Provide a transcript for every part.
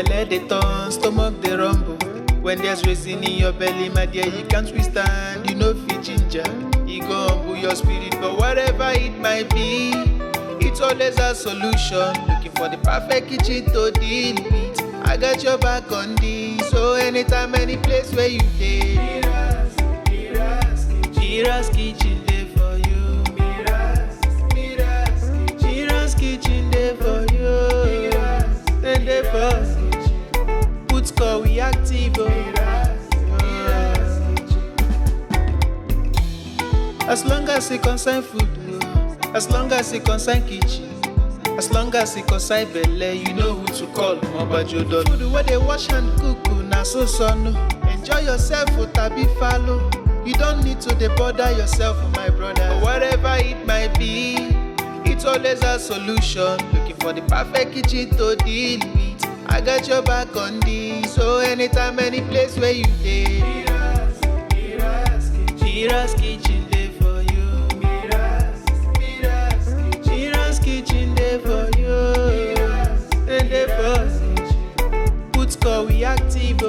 Belle dey turn, stomach dey rumble. When there's reason in your belly, my dear, you can't withstand. You know fit ginger, it go humble your spirit. But whatever it might be, it's always a solution. Looking for the perfect kitchen to deal with. I got your back on this, so anytime, any place where you dey. Mira's kitchen dey for you. Mira's kitchen dey for you. Then dey for put score we active. As long as it concern food, as long as it concern kitchen, as long as it concern belle, you know who to call. Mobajodo. Food where they wash and cook, na so no. Enjoy yourself, tabi follow. You don't need to bother yourself, my brother. But whatever it might be, it's always a solution. Looking for the perfect kitchen to deal with. I got your back on this, so anytime, any place where you dey. Mira's kitchen dey for you. Mira's kitchen dey for you. And dey for put score we active.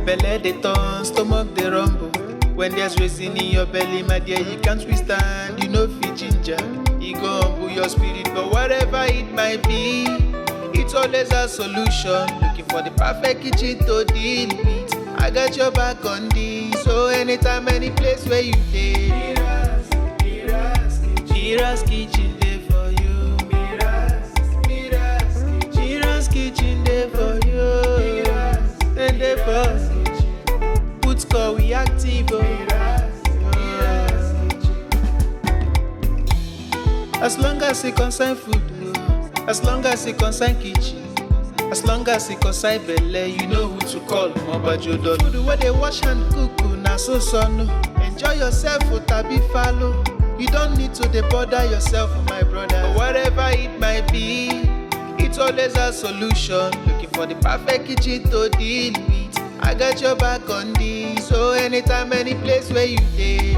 Belle dey turn, stomach dey rumble. When there's reason in your belly, my dear, you can't withstand. You know fit ginger, it go humble your spirit. But whatever it might be, it's always a solution. Looking for the perfect kitchen to deal with. I got your back on this, so anytime, any place where you dey. Mira's kitchen dey for you. Mira's kitchen dey for you. And dey for put score we active. As long as it concern food, as long as it concern kitchen, as long as it concern belle, you know who to call. Mobajodo. Food where they wash and cook, na so no. Enjoy yourself, tabi follow. You don't need to bother yourself, my brother. But whatever it might be, it's always a solution. Looking for the perfect kitchen to deal with. I got your back on this, so anytime, any place where you dey.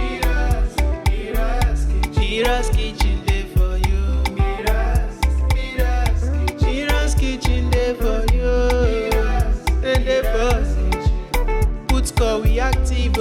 Mira's kitchen dey for you. Mira's kitchen dey for you. And dey for put score we active.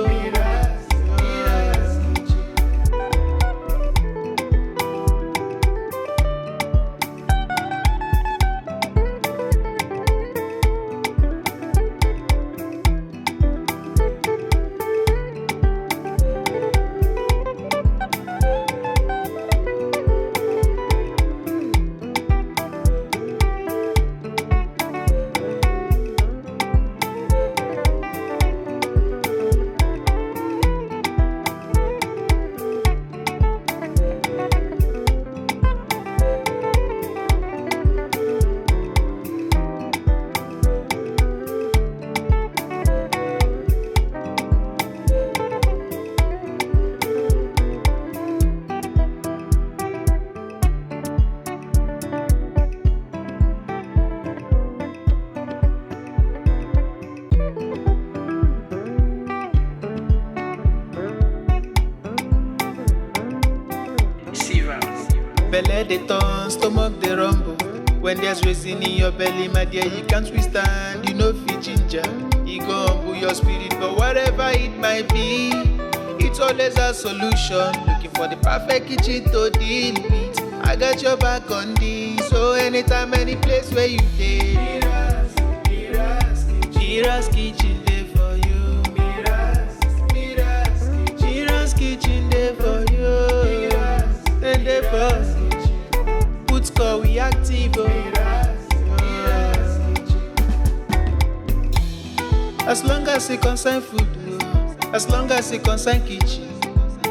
Belle dey turn, stomach dey rumble. When there's reason in your belly, my dear, you can't withstand. You know fit ginger, it go humble your spirit. But whatever it might be, it's always a solution. Looking for the perfect kitchen to deal with. I got your back on this. So anytime, any place where you dey. Mira's kitchen dey for you. Mira's kitchen dey for you. And dey for you. Put call we active. As long as it concern food, as long as it concern kitchen,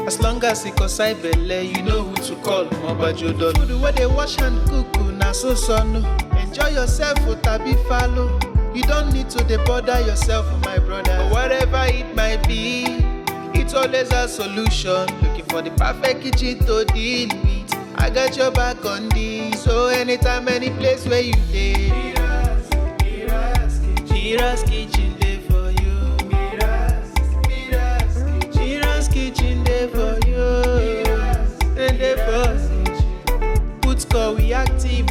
as long as it concern belle, you know who to call. Mobajodo. Food where they wash and cook, na so no. Enjoy yourself, tabi follow. You don't need to bother yourself, my brother. But whatever it might be, it's always a solution. Looking for the perfect kitchen to deal with. I got your back on this. So anytime, any place where you dey. Mira's kitchen dey for you. Mira's kitchen dey for you. And dey for you. Put call we active.